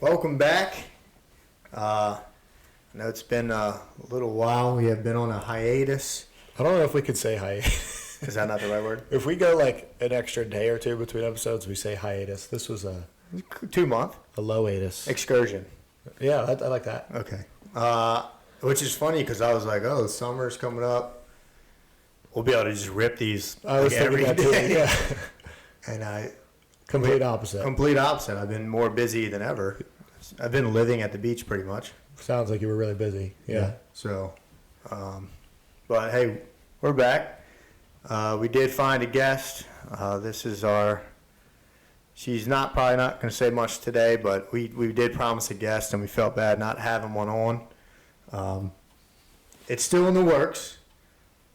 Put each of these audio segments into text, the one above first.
Welcome back. I know it's been a little while. We have been on a hiatus. I don't know if we could say hiatus. Is that not the right word? If we go like an extra day or two between episodes, we say hiatus. This was a 2 month low-atus. excursion. Yeah, I like that. Okay. Which is funny because I was like, oh, the summer's coming up. We'll be able to just rip these I was every thinking that day. too. Yeah. And I Complete opposite. complete opposite. I've been more busy than ever. I've been living at the beach pretty much. Sounds like you were really busy. Yeah. So, but hey, we're back. We did find a guest. This is she's probably not going to say much today, but we did promise a guest and we felt bad not having one on. It's still in the works.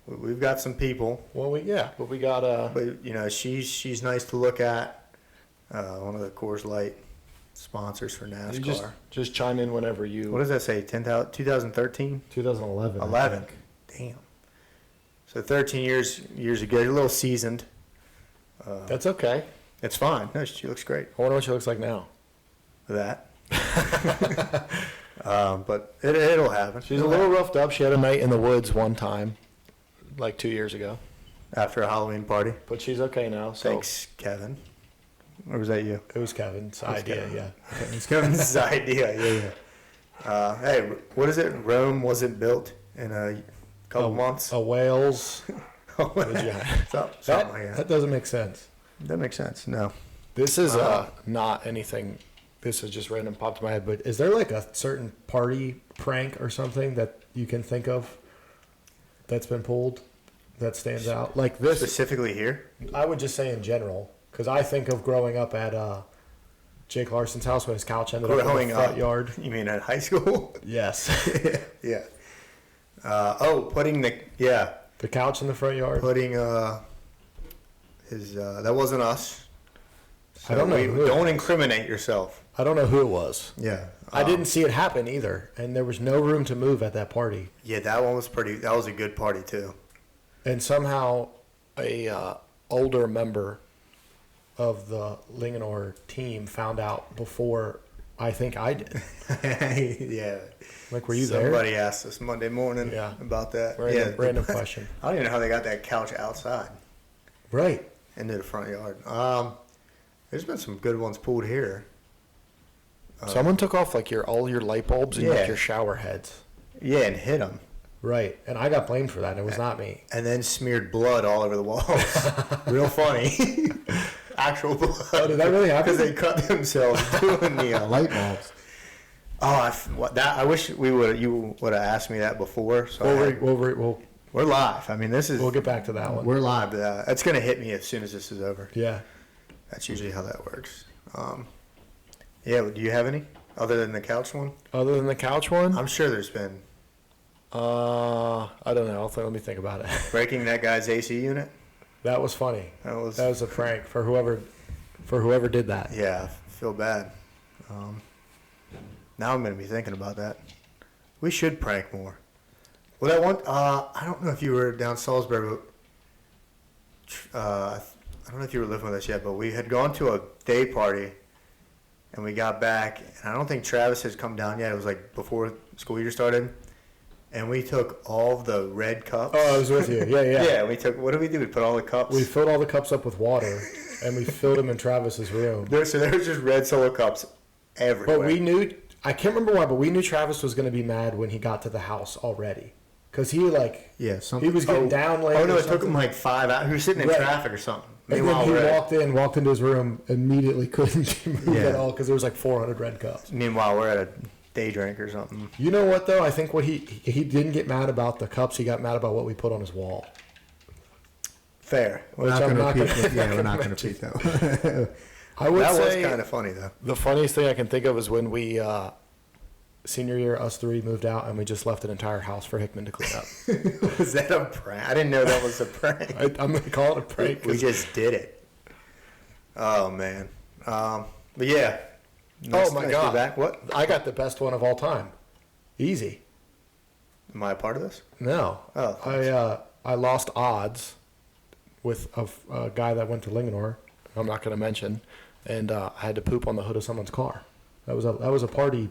We've got some people. Well, we got But, she's nice to look at. One of the Coors Light sponsors for NASCAR. You just chime in whenever you. What does that say? 2013? 2011. 11. Damn. So 13 years ago. You're a little seasoned. That's okay. It's fine. No, she looks great. I wonder what she looks like now. That. But it'll happen. She's a little roughed up. She had a night in the woods one time, like 2 years ago. After a Halloween party. But she's okay now. So. Thanks, Kevin. Or was that you? It was Kevin's idea, Kevin. yeah. It was Kevin's idea, yeah. Hey, what is it? Rome wasn't built in a couple months? A Wales. Something like that. That doesn't make sense. That makes sense. No. This is not anything. This is just random popped in my head. But is there like a certain party prank or something that you can think of that's been pulled that stands out? Like this. Specifically here? I would just say in general. Because I think of growing up at Jake Larson's house when his couch ended up in the front yard. You mean at high school? Yes. Yeah. Putting the couch in the front yard. Putting his that wasn't us. So I don't know. Don't incriminate yourself. I don't know who it was. Yeah. I didn't see it happen either, and there was no room to move at that party. Yeah, that was a good party too. And somehow a older member of the Linganore team found out before I think I did. Yeah. Like, were you there? Somebody asked us Monday morning about that. Random question. I don't even know how they got that couch outside. Right. Into the front yard. There's been some good ones pulled here. Someone took off like all your light bulbs and like your shower heads. Yeah, and hit them. Right, and I got blamed for that. It was not me. And then smeared blood all over the walls. Real funny. Actual blood. Oh, did that really happen? Because they cut themselves doing the light bulbs. Oh, I wish you would have asked me that before. So we're live. I mean, we'll get back to that one. We're live. It's going to hit me as soon as this is over. Yeah. That's usually how that works. Do you have any other than the couch one? Other than the couch one? I'm sure there's been. I don't know. Let me think about it. Breaking that guy's AC unit? That was funny. That was a prank for whoever did that. Yeah, I feel bad. Now I'm going to be thinking about that. We should prank more. Well, that one, I don't know if you were down Salisbury, but I don't know if you were living with us yet, but we had gone to a day party, and we got back, and I don't think Travis has come down yet. It was like before school year started. And we took all of the red cups. Oh, I was with you. Yeah. Yeah, what did we do? We put all the cups. We filled all the cups up with water, and we filled them in Travis's room. There was just red Solo cups everywhere. But we knew, I can't remember why, but we knew Travis was going to be mad when he got to the house already. Because he was getting down late. Oh, no, it took him like 5 hours. He was sitting in traffic or something. And then he walked into his room, immediately couldn't move at all because there was like 400 red cups. Meanwhile, we're at a day drink or something. You know what though? I think what he didn't get mad about the cups. He got mad about what we put on his wall. Fair. We're not going to repeat that. I would say was kind of funny though. The funniest thing I can think of is when we senior year, us three moved out and we just left an entire house for Hickman to clean up. Was that a prank? I didn't know that was a prank. I'm going to call it a prank. We just did it. Oh man. But yeah. Oh my God! Back. What? I got the best one of all time. Easy. Am I a part of this? No. Oh. I lost odds with a guy that went to Linganore. I'm not going to mention, and I had to poop on the hood of someone's car. That was a party.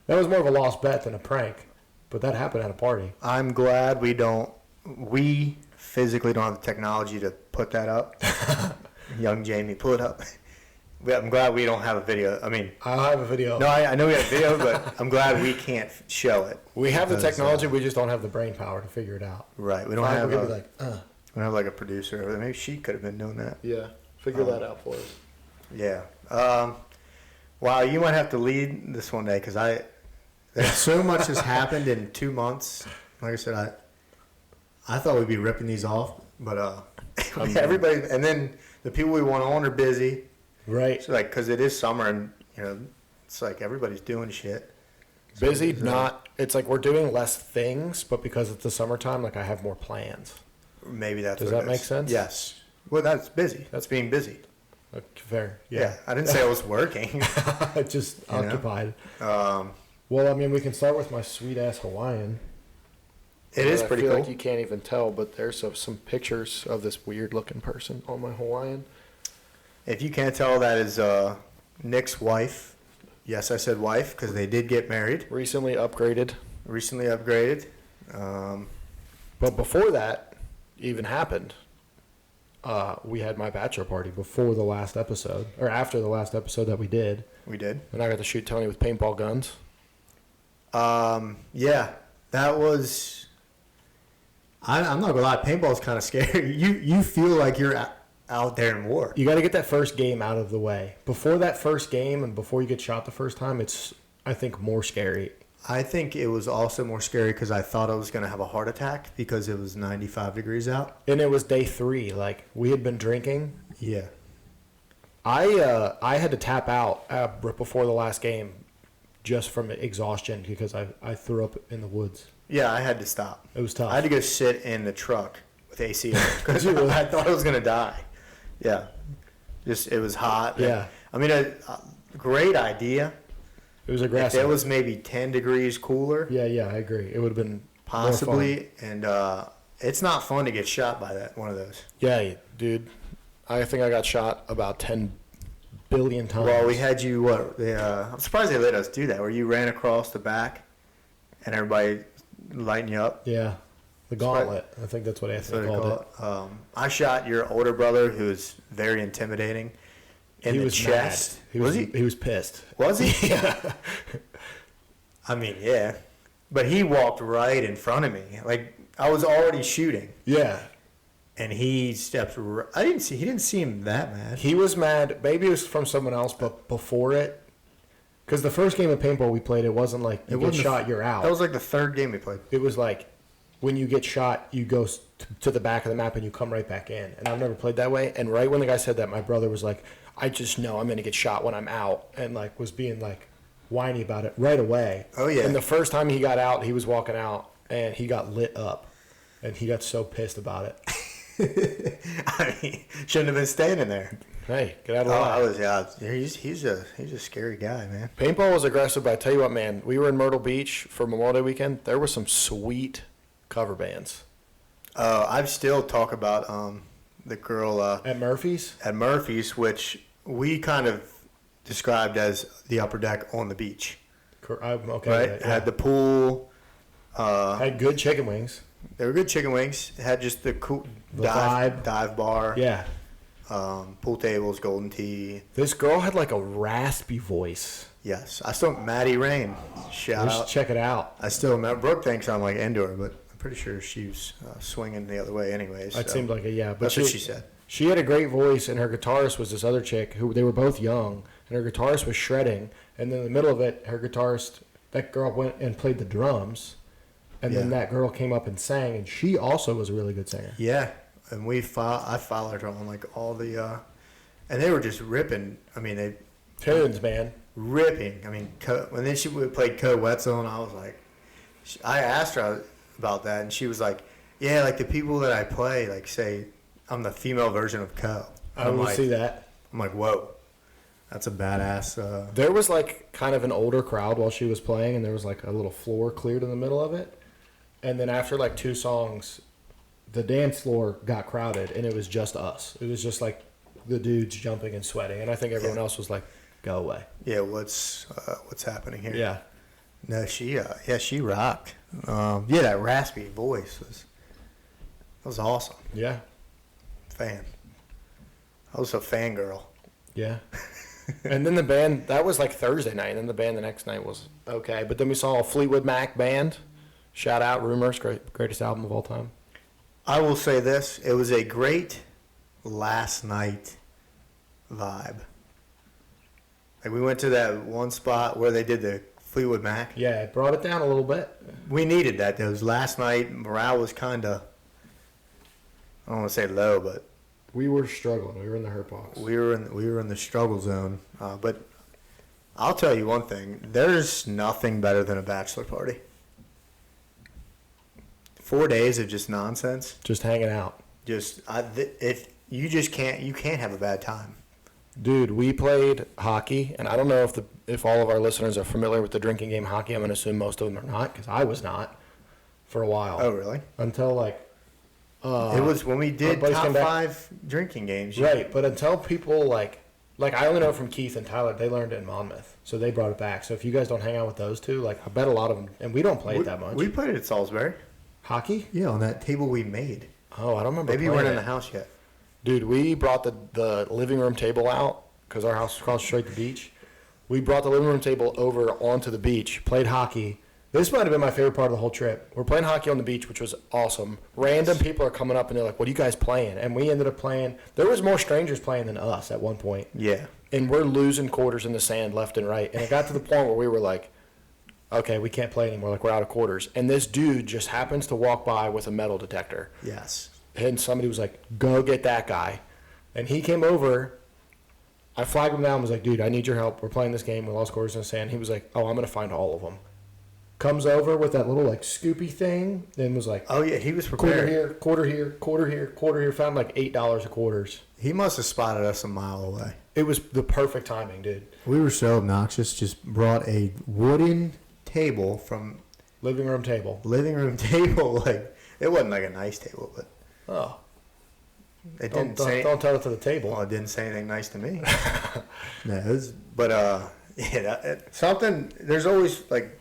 That was more of a lost bet than a prank, but that happened at a party. I'm glad we physically don't have the technology to put that up. Young Jamie, pull it up. I'm glad we don't have a video. I mean, I'll have a video. no, I know we have video, but I'm glad we can't show it. We have the technology, we just don't have the brain power to figure it out. Right. We don't Fine, have we'll a, give it we don't have like a producer. Maybe she could have been doing that. yeah, figure that out for us. Yeah. Wow, you might have to lead this one day because there's so much has happened in 2 months. Like I said, I thought we'd be ripping these off, but everybody, and then the people we want on are busy. Right. So like, because it is summer and it's like everybody's doing shit. Busy, not. It's like we're doing less things, but because it's the summertime, like I have more plans. Maybe that's. Does what that it make is. sense? Yes. Well, that's busy. That's being busy. Fair. Yeah. Yeah. I didn't say I was working. Just know? occupied. Um, Well, I mean, we can start with my sweet ass Hawaiian. it is pretty I feel cool. like you can't even tell, but there's some pictures of this weird looking person on my Hawaiian. If you can't tell, that is Nick's wife. Yes, I said wife because they did get married. Recently upgraded. Recently upgraded. But before that even happened, we had my bachelor party before the last episode, or after the last episode that we did. We did. And I got to shoot Tony with paintball guns. Yeah, that was. I'm not gonna lie. Paintball's kind of scary. You feel like you're out there in war. You got to get that first game out of the way. Before that first game and before you get shot the first time, it's, I think, more scary. I think it was also more scary because I thought I was gonna have a heart attack because it was 95 degrees out. And it was day 3. Like, we had been drinking. Yeah. I had to tap out right before the last game just from exhaustion because I threw up in the woods. Yeah, I had to stop. It was tough. I had to go sit in the truck with AC on because I thought I was gonna die. Yeah, just it was hot. Yeah. I mean, a great idea. It was If aggressive. it was maybe 10 degrees cooler, Yeah, I agree. It would have been more possibly, and it's not fun to get shot by one of those. fun. Yeah, dude. I think I got shot about 10 billion times. Well, we had you. I'm surprised they let us do that. Where you ran across the back, and everybody lighting you up. Yeah, the gauntlet. I think that's what That's what Anthony they called call it. it. I shot your older brother, who was very intimidating. In He the was chest. mad. Was he? He was pissed. Was he? Yeah. I mean, yeah. But he walked right in front of me. Like, I was already shooting. Yeah. And he stepped he didn't seem that mad. He was mad. Maybe it was from someone else, but before it, because the first game of paintball we played, it wasn't like you get shot, you're out. That was like the third game we played. It was like when you get shot, you go to the back of the map and you come right back in. And I've never played that way. And right when the guy said that, my brother was like, I just know I'm going to get shot when I'm out. And like was being like whiny about it right away. Oh, yeah. And the first time he got out, he was walking out and he got lit up. And he got so pissed about it. I mean, shouldn't have been standing there. Hey, get out of the line. He's a scary guy, man. Paintball was aggressive, but I tell you what, man, we were in Myrtle Beach for Memorial Day weekend. There were some sweet cover bands. I still talk about the girl At Murphy's? at Murphy's, which we kind of described as the upper deck on the beach, Okay. right? Yeah. Had the pool. Had good chicken wings. They were good chicken wings. Had just the cool The dive bar. Yeah. Pool tables, golden tea. This girl had like a raspy voice. Yes, I still Maddie Rain. Shout Let's out. check it out. I still remember. Brooke thinks I'm like indoor, but I'm pretty sure she was swinging the other way, anyways. It so. seemed like but That's what she said. She had a great voice, and her guitarist was this other chick who they were both young, and her guitarist was shredding, and then in the middle of it, her guitarist, that girl went and played the drums, and then Yeah. that girl came up and sang, and she also was a really good singer. Yeah, and I followed her on like all the, and they were just ripping. I mean, they Tunes, man. ripping. I mean, when then she played Code Wetzel, and I was like, I asked her about that, and she was like, yeah, like the people that I play, like say I'm the female version of Co. I will see that. I'm like, whoa, that's a badass. There was like kind of an older crowd while she was playing, and there was like a little floor cleared in the middle of it. And then after like 2 songs, the dance floor got crowded, and it was just us. It was just like the dudes jumping and sweating, and I think everyone else was like go away. Yeah, what's happening here? Yeah. No, she rocked. Yeah, that raspy voice was awesome. Yeah. Fan. I was a fangirl. Yeah. And then the band, that was like Thursday night, and then the band the next night was okay. But then we saw a Fleetwood Mac band. Shout out, Rumors, greatest album of all time. I will say this. It was a great last night vibe. Like we went to that one spot where they did the Fleetwood Mac. Yeah, it brought it down a little bit. We needed that. Those last night, morale was kind of, I don't want to say low, but We were struggling. We were in the hurt box. we were in the struggle zone. But I'll tell you one thing: there's nothing better than a bachelor party. 4 days of just nonsense. Just hanging out. If you just you can't have a bad time. Dude, we played hockey, and I don't know if all of our listeners are familiar with the drinking game hockey. I'm going to assume most of them are not, because I was not for a while. Oh, really? Until, like... It was when we did buddies top came back- 5 drinking games. Right, but until people, like I only know from Keith and Tyler, they learned it in Monmouth, so they brought it back. So if you guys don't hang out with those two, like, I bet a lot of them... And we don't play it that much. We played it at Salisbury. Hockey? Yeah, on that table we made. Oh, I don't remember Maybe you playing weren't in it. the house yet. Dude, we brought the living room table out because our house was across the street the beach. We brought the living room table over onto the beach, played hockey. This might have been my favorite part of the whole trip. We're playing hockey on the beach, which was awesome. Random people are coming up and they're like, "What are you guys playing?" And we ended up playing. There was more strangers playing than us at one point. Yeah. And we're losing quarters in the sand left and right. And it got to the point where we were like, okay, we can't play anymore. Like, we're out of quarters. And this dude just happens to walk by with a metal detector. Yes. And somebody was like, go get that guy. And he came over. I flagged him down and was like, dude, I need your help. We're playing this game. We lost quarters in the sand. He was like, oh, I'm going to find all of them. Comes over with that little, like, scoopy thing and was like, Oh, yeah, he was quarter prepared. here, quarter here, quarter here, quarter here. Found like $8 of quarters. He must have spotted us a mile away. It was the perfect timing, dude. We were so obnoxious, just brought a wooden table from Living room table. living room table. Like, it wasn't like a nice table, but Oh, it don't, didn't say... don't tell it to the table. Well, it didn't say anything nice to me. No, it was, but yeah, something. There's always like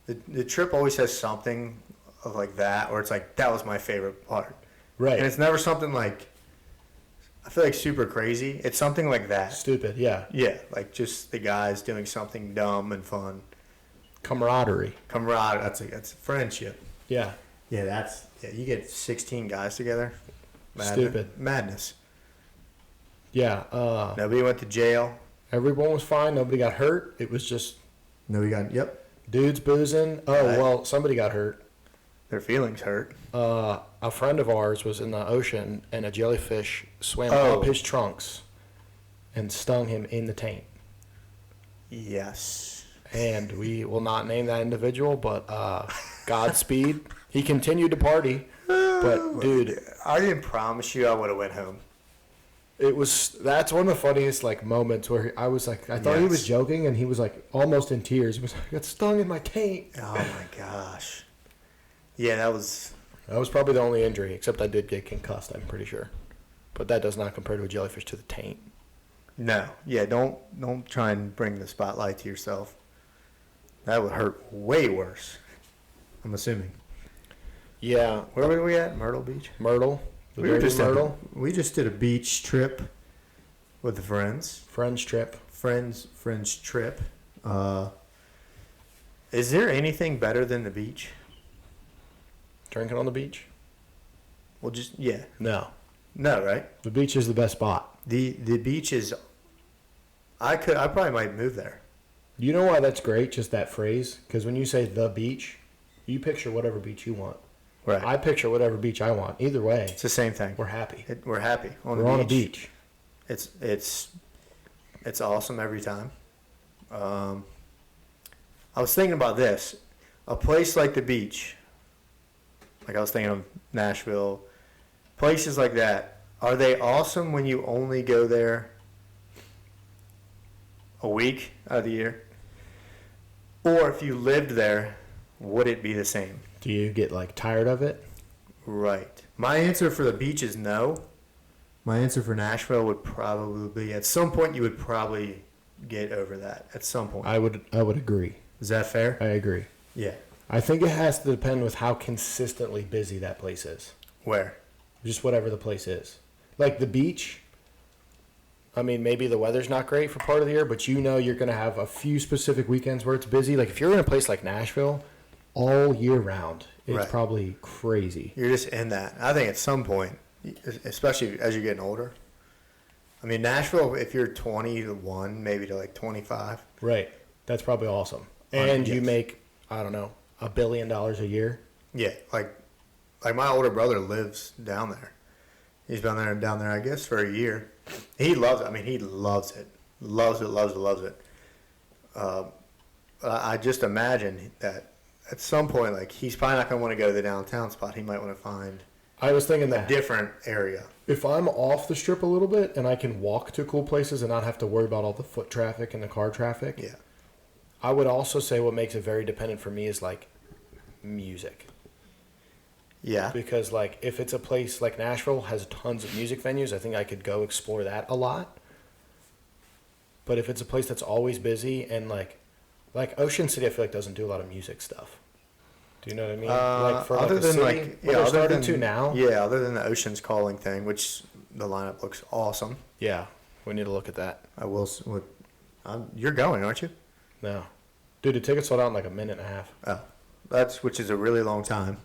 the trip always has something of like that, or it's like that was my favorite part, Right. and it's never something like I feel like super crazy. It's something like that. Stupid, yeah. Yeah, like just the guys doing something dumb and fun. Camaraderie. Camaraderie. That's friendship. Yeah. Yeah, you get 16 guys together. Stupid. Madness. Yeah. Nobody went to jail. Everyone was fine. Nobody got hurt. It was just Nobody got. Yep. dudes boozing. Oh, Right. well, somebody got hurt. Their feelings hurt. A friend of ours was in the ocean, and a jellyfish swam Oh. up his trunks and stung him in the taint. Yes. And we will not name that individual, but Godspeed. He continued to party, but dude, I didn't promise you I would have went home. that's one of the funniest like moments where I was like, I thought he was Yes. joking, and he was like almost in tears. He was like, I got stung in my taint. Oh my gosh. Yeah, that was. That was probably the only injury, except I did get concussed, I'm pretty sure. But that does not compare to a jellyfish to the taint. No. Yeah, don't try and bring the spotlight to yourself. That would hurt way worse. I'm assuming. Yeah. Where were we at? Myrtle Beach. Myrtle. The We were Dirty just Myrtle. we just did a beach trip with the friends. Friends trip. Friends trip. Is there anything better than the beach? Drinking on the beach? Well, just yeah. No. No, right? The beach is the best spot. The beach is. I probably might move there. You know why that's great, just that phrase? Because when you say the beach, you picture whatever beach you want. Right. I picture whatever beach I want. Either way, It's the same thing. we're happy. We're happy on We're the on a beach. beach. It's awesome every time. I was thinking about this, a place like the beach. Like I was thinking of Nashville, places like that. Are they awesome when you only go there a week out of the year? Or if you lived there, would it be the same? Do you get like tired of it? Right. My answer for the beach is no. My answer for Nashville would probably be at some point you would probably get over that at some point. I would agree. Is that fair? I agree. Yeah. I think it has to depend with how consistently busy that place is. Where? Just whatever the place is. Like the beach, I mean, maybe the weather's not great for part of the year, but you know you're going to have a few specific weekends where it's busy. Like if you're in a place like Nashville, all year round, it's Right. probably crazy. You're just in that. I think at some point, especially as you're getting older. I mean, Nashville, if you're 21, maybe to like 25. Right. That's probably awesome. And you Yes. make, I don't know, $1 billion a year. Yeah, like my older brother lives down there. He's been there and down there, I guess, for a year. He loves it. I mean, he loves it. Loves it, loves it, loves it. I just imagine that at some point, like, he's probably not going to want to go to the downtown spot. He might want to find I was thinking a that different area. if I'm off the strip a little bit and I can walk to cool places and not have to worry about all the foot traffic and the car traffic, Yeah. I would also say what makes it very dependent for me is like music. Yeah. Because like if it's a place like Nashville has tons of music venues, I think I could go explore that a lot. But if it's a place that's always busy and like Ocean City, I feel like doesn't do a lot of music stuff. Do you know what I mean? Like for other like a than city, like, what yeah, they're other starting than, to now. Yeah, other than the Ocean's Calling thing, which the lineup looks awesome. Yeah, we need to look at that. I will. You're going, aren't you? No, dude, the tickets sold out in like a minute and a half. Oh, which is a really long time.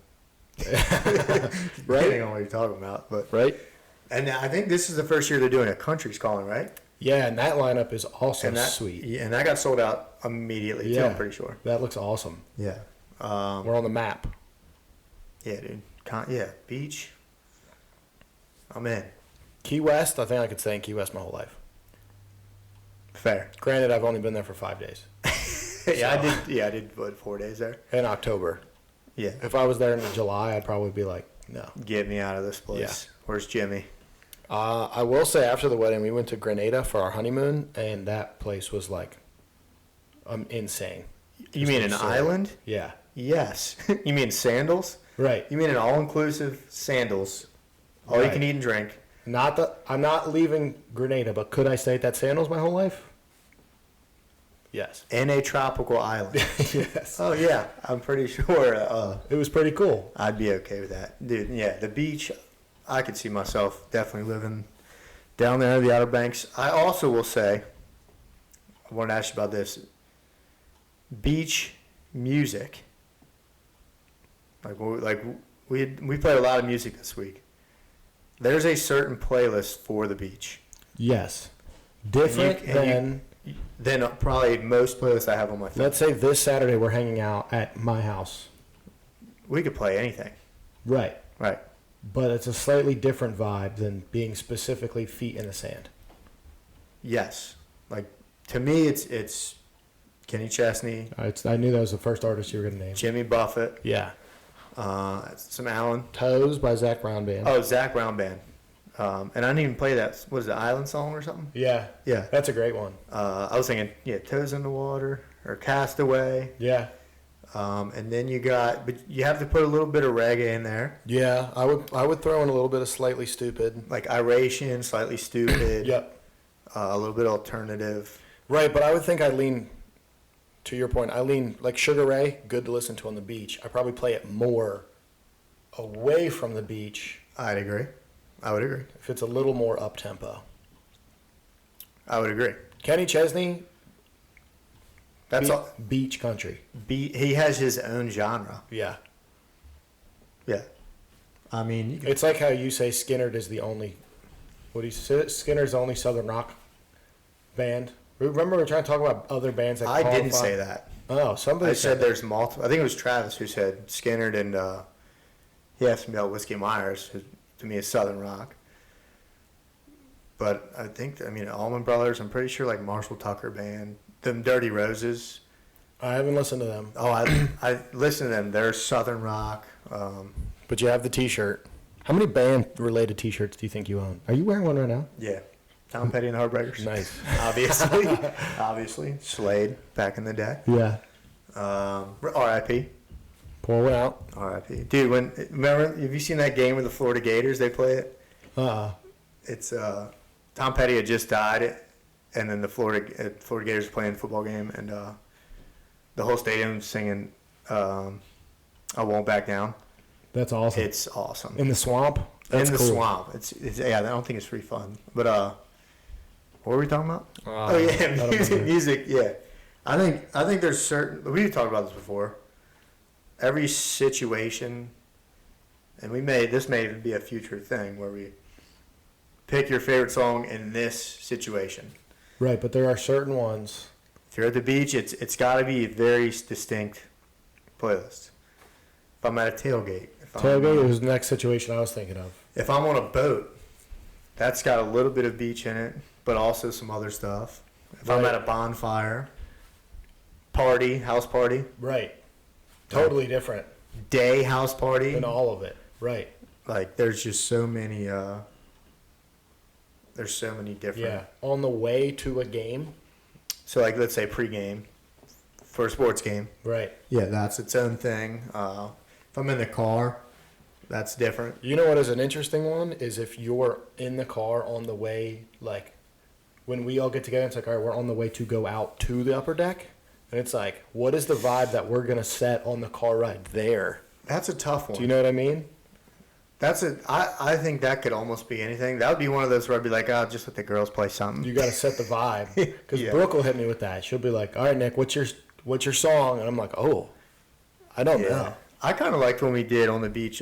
Depending on what you're talking about, but Right? and I think this is the first year they're doing a Country's Calling, right? Yeah, and that lineup is also And that sweet. yeah, and that got sold out immediately too. Yeah. I'm pretty sure. That looks awesome. Yeah. We're on the map. Yeah, dude. Yeah, beach. I'm in. Key West, I think I could stay in Key West my whole life. Fair. Granted, I've only been there for 5 days. Yeah, I did. Yeah, I did. What, 4 days there? In October. Yeah. If I was there in July, I'd probably be like, no. Get me out of this place. Yeah. Where's Jimmy? I will say after the wedding, we went to Grenada for our honeymoon, and that place was like insane. You mean an absurd. island? Yeah. Yes. You mean sandals? Right. You mean an all-inclusive sandals? All you Right. can eat and drink. Not that I'm not leaving Grenada, but could I stay at that sandals my whole life? Yes. In a tropical island. Yes. Oh, yeah. I'm pretty sure It was pretty cool. I'd be okay with that. Dude, yeah, the beach, I could see myself definitely living down there in the Outer Banks. I also will say, I want to ask you about this. Beach music. We played a lot of music this week. There's a certain playlist for the beach. Yes. Different and Than probably most playlists I have on my phone. let's say this Saturday we're hanging out at my house. We could play anything. Right. Right. But it's a slightly different vibe than being specifically feet in the sand. Yes. Like, to me, it's Kenny Chesney, I knew that was the first artist you were going to name. Jimmy Buffett, Yeah. some Allen. Toes by Zach Brown Band. Oh, Zach Brown Band. And I didn't even play that. Was it the Island song or something? Yeah. Yeah. That's a great one. I was thinking, yeah, Toes in the Water or Castaway. Yeah. And then but you have to put a little bit of reggae in there. Yeah, I would throw in a little bit of Slightly Stupid. Like Iration, Slightly Stupid. Yep. A little bit alternative. Right, but I would think I lean, to your point, like Sugar Ray, good to listen to on the beach. I probably play it more away from the beach I'd agree. I would agree. if it's a little more up-tempo. I would agree. Kenny Chesney, That's all. beach country. He has his own genre. Yeah. Yeah. I mean, you It's like how you say Skynyrd is the only, what do you say? Skinner's the only Southern rock band. Remember we were trying to talk about other bands that I qualify? didn't say that. Oh, somebody I said there's multiple. I think it was Travis who said Skynyrd, and he asked me about Whiskey Myers, who to me is Southern rock. But I mean, Allman Brothers, I'm pretty sure, like Marshall Tucker Band, them Dirty Roses. I haven't listened to them. Oh, I listen to them. They're Southern rock. But you have the T-shirt. How many band-related T-shirts do you think you own? Are you wearing one right now? Yeah. Tom Petty and the Heartbreakers. Nice. Obviously. Slade, back in the day. Yeah. R.I.P. Pour one out. R.I.P. Dude, remember, have you seen that game with the Florida Gators? They play it. Uh-uh. It's Tom Petty had just died, and then the Florida Gators playing a football game, and the whole stadium singing "I Won't Back Down." That's awesome. It's awesome. In the swamp? That's in the cool. swamp. It's yeah. I don't think it's free fun. But what were we talking about? I yeah, don't remember. music. Yeah, I think there's certain. We've talked about this before. Every situation, and this may even be a future thing where we pick your favorite song in this situation. Right, but there are certain ones. If you're at the beach, it's got to be a very distinct playlist. If I'm at a tailgate. Tailgate was the next situation I was thinking of. If I'm on a boat, that's got a little bit of beach in it, but also some other stuff. If I'm Right. at a bonfire, house party, Right. Totally different day house party, than all of it. Right. like there's just so many. There's so many different. Yeah. On the way to a game. So like let's say pregame for a sports game. Right. Yeah, that's its own thing. If I'm in the car, that's different. You know what is an interesting one is if you're in the car on the way, like when we all get together, it's like, all right, we're on the way to go out to the upper deck. And it's like, what is the vibe that we're going to set on the car ride there? That's a tough one. Do you know what I mean? I think that could almost be anything. That would be one of those where I'd be like, oh, just let the girls play something. You got to set the vibe. Because Yeah. Brooke will hit me with that. She'll be like, all right, Nick, what's your song? And I'm like, oh, I don't know. I kind of liked when we did on the beach,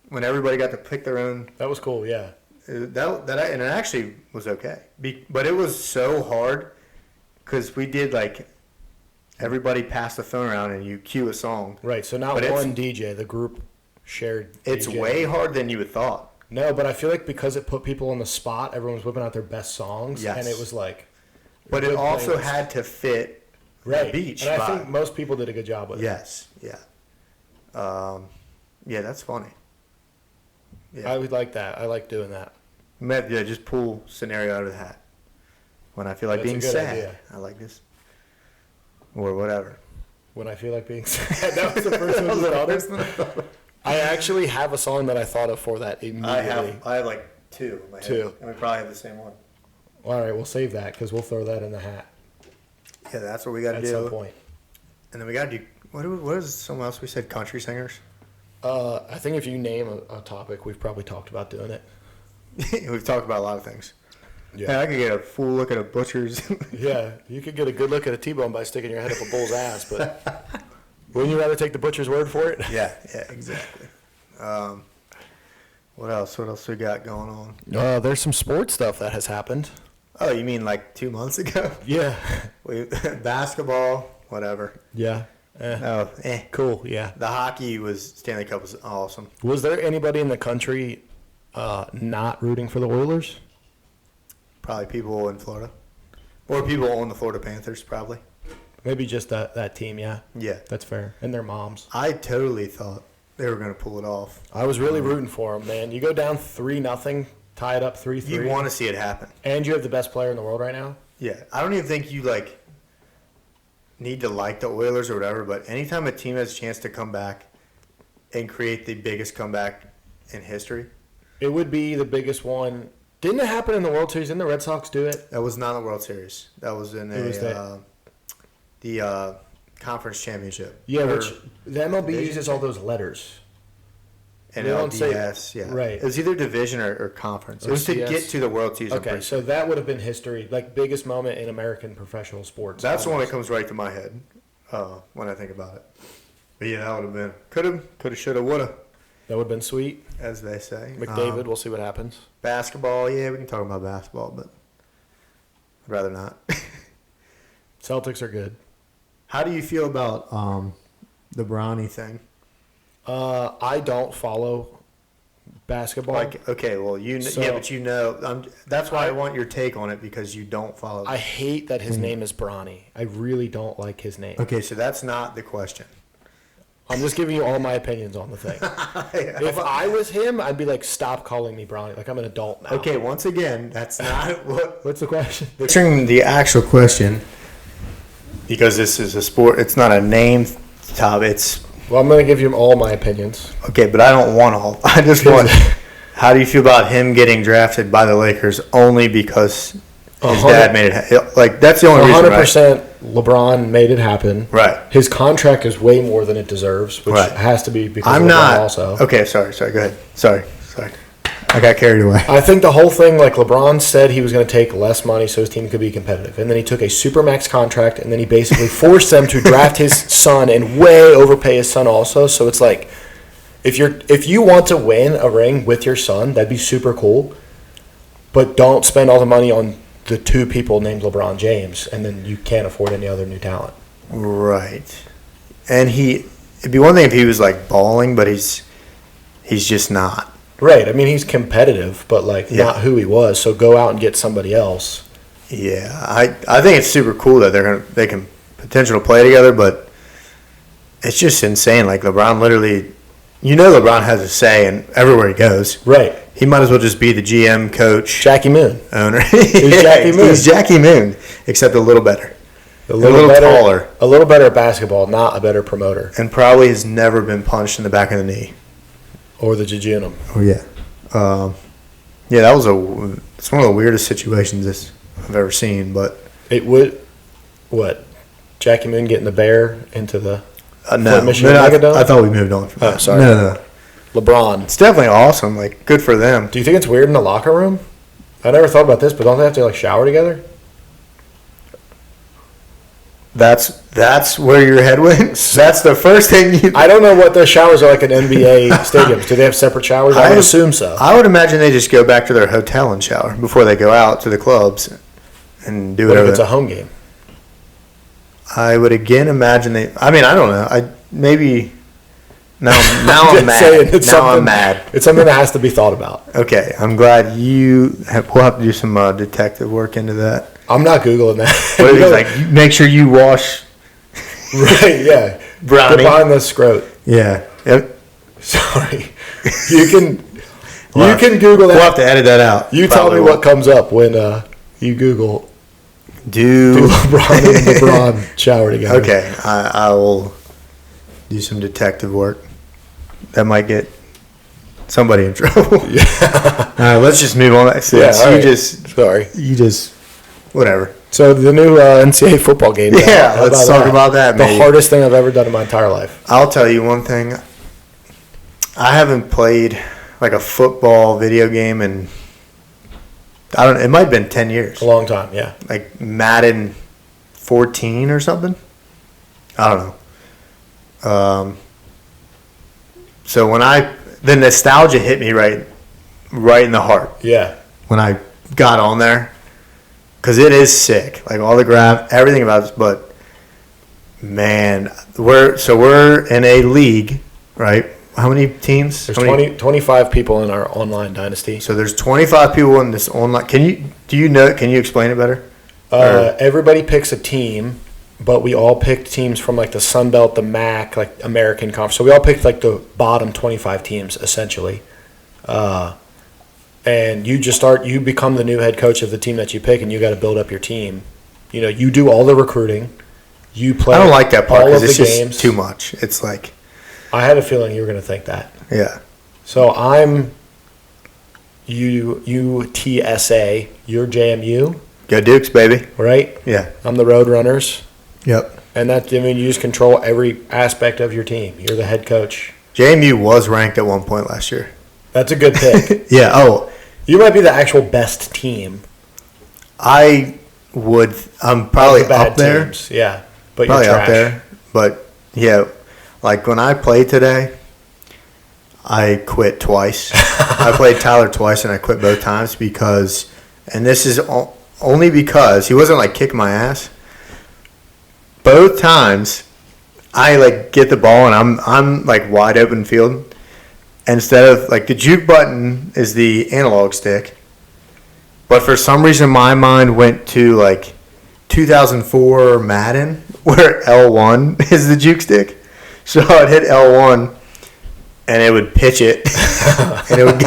when everybody got to pick their own. That was cool, yeah. And it actually was okay. But it was so hard because we did like everybody passed the phone around and you cue a song. Right, so not But it's- one DJ, the group shared It's DJ. way harder than you would thought. No, but I feel like because it put people on the spot, everyone was whipping out their best songs. Yes. And it was like... But it good also playlist. had to fit Right. the beach And I vibe. think most people did a good job with it. Yes, yeah. Yeah, that's funny. Yeah. I would like that. I like doing that. Yeah, just pull scenario out of the hat. When I feel like That's a being good sad, idea. I like this. Or whatever. When I feel like being sad. That was the first one you thought of? I actually have a song that I thought of for that immediately. I have like two in my head. Two. And we probably have the same one. All right, we'll save that because we'll throw that in the hat Yeah, that's what we got to at do. some point. And then we got to do, what is someone else we said, country singers? I think if you name a topic, we've probably talked about doing it. We've talked about a lot of things. Yeah. Hey, I could get a full look at a butcher's. Yeah, you could get a good look at a T-bone by sticking your head up a bull's ass, but wouldn't you rather take the butcher's word for it? yeah, exactly. What else? What else we got going on? There's some sports stuff that has happened. Oh, you mean like 2 months ago? Yeah. Basketball, whatever. Yeah. Oh, Cool, yeah. The hockey Stanley Cup was awesome. Was there anybody in the country not rooting for the Oilers? Probably people in Florida. Or people on the Florida Panthers, probably. Maybe just that team, yeah. Yeah. That's fair. And their moms. I totally thought they were going to pull it off. I was really rooting for them, man. You go down 3-0, tie it up 3-3. You want to see it happen. And you have the best player in the world right now? Yeah. I don't even think you, need to like the Oilers or whatever, but anytime a team has a chance to come back and create the biggest comeback in history. It would be the biggest one. Didn't it happen in the World Series? Didn't the Red Sox do it? That was not in the World Series. That was in the conference championship. Yeah, Or which the MLB division uses all those letters. and they don't say- LDS, yeah. right. It was either division or conference. Or It was to CS. get to the World Series. I'm Okay, pretty so that would have been history, like biggest moment in American professional sports. That's the one that comes right to my head when I think about it. But yeah, that would have been coulda, shoulda, woulda, That would have been sweet. as they say. McDavid, we'll see what happens. Basketball, yeah, we can talk about basketball, but I'd rather not. Celtics are good. How do you feel about the Bronny thing? I don't follow basketball. Okay, well, So- but that's why I want your take on it because you don't follow. I hate that his name is Bronny. I really don't like his name. Okay, so that's not the question. I'm just giving you all my opinions on the thing. If I was him, I'd be like, stop calling me Bronny. Like, I'm an adult now. Okay, once again, that's not what. What's the question? Answering the actual question, because this is a sport, it's not a name topic. It's Well, I'm going to give you all my opinions. okay, but I don't want all. I just want. How do you feel about him getting drafted by the Lakers only because his dad made it. Like, that's the only reason, 100% LeBron made it happen. Right. His contract is way more than it deserves, which has to be because of LeBron also. Okay, sorry. Go ahead. Sorry. I got carried away. I think the whole thing, like LeBron said he was going to take less money so his team could be competitive. And then he took a supermax contract, and then he basically forced them to draft his son and way overpay his son also. So it's like, if you want to win a ring with your son, that'd be super cool. But don't spend all the money on the two people named LeBron James, and then you can't afford any other new talent. Right. And it'd be one thing if he was like balling, but he's just not. Right. I mean, he's competitive, but like not who he was. So go out and get somebody else. Yeah, I think it's super cool that they can potentially play together, but it's just insane. Like LeBron literally, LeBron has a say in everywhere he goes. Right. He might as well just be the GM, coach, Jackie Moon, owner. He's Jackie Moon. He's Jackie Moon, except a little better, a little better, taller, a little better at basketball, not a better promoter, and probably has never been punched in the back of the knee or the jejunum. Oh yeah, it's one of the weirdest situations I've ever seen. But it would, Jackie Moon getting the bear into the no, I thought we moved on from that. Sorry. No. LeBron. It's definitely awesome. Like, good for them. Do you think it's weird in the locker room? I never thought about this, but don't they have to like shower together? That's where your head went. That's the first thing you. I don't know what their showers are like in NBA stadiums. Do they have separate showers? I would assume so. I would imagine they just go back to their hotel and shower before they go out to the clubs and do whatever. What if it's a home game? I would again imagine they. I mean, I don't know. Now I'm mad. I'm mad. It's something that has to be thought about. Okay, I'm glad we'll have to do some detective work into that. I'm not Googling that. What if he's like, make sure you wash. Right, yeah. Brownie. Behind the scrot. Yeah. Yep. Sorry. You can Google that. We'll have to edit that out. You tell me what comes up when you Google do LeBron and LeBron shower together. Okay, I will do some detective work. That might get somebody in trouble. Yeah. All right, let's just move on. You just whatever. So the new NCAA football game. Yeah, let's talk about that. The hardest thing I've ever done in my entire life. I'll tell you one thing. I haven't played like a football video game in it might have been 10 years. A long time, yeah. Like Madden 14 or something. I don't know. So when the nostalgia hit me right in the heart. Yeah. When I got on there, because it is sick, like all the everything about it. But man, we're in a league, right? How many teams? There's 25 people in our online dynasty. So there's 25 people in this online. Can you explain it better? Everybody picks a team. But we all picked teams from like the Sun Belt, the MAC, like American Conference. So we all picked like the bottom 25 teams essentially. And you become the new head coach of the team that you pick, and you got to build up your team. You do all the recruiting. You play. I don't like that part because it's games. Just too much. It's like. I had a feeling you were going to think that. Yeah. So I'm UTSA. You're JMU. Go Dukes, baby. Right? Yeah. I'm the Road Runners. Yep. And you just control every aspect of your team. You're the head coach. JMU was ranked at one point last year. That's a good pick. Yeah. Oh. You might be the actual best team. I'm probably up there. Teams. Yeah. But probably you're trash. Up there. But yeah, like when I played today, I quit twice. I played Tyler twice and I quit both times and this is only because he wasn't like kicking my ass. Both times, I like get the ball and I'm like wide open field. Instead of like the juke button is the analog stick, but for some reason my mind went to like 2004 Madden where L1 is the juke stick. So I'd hit L1 and it would pitch it and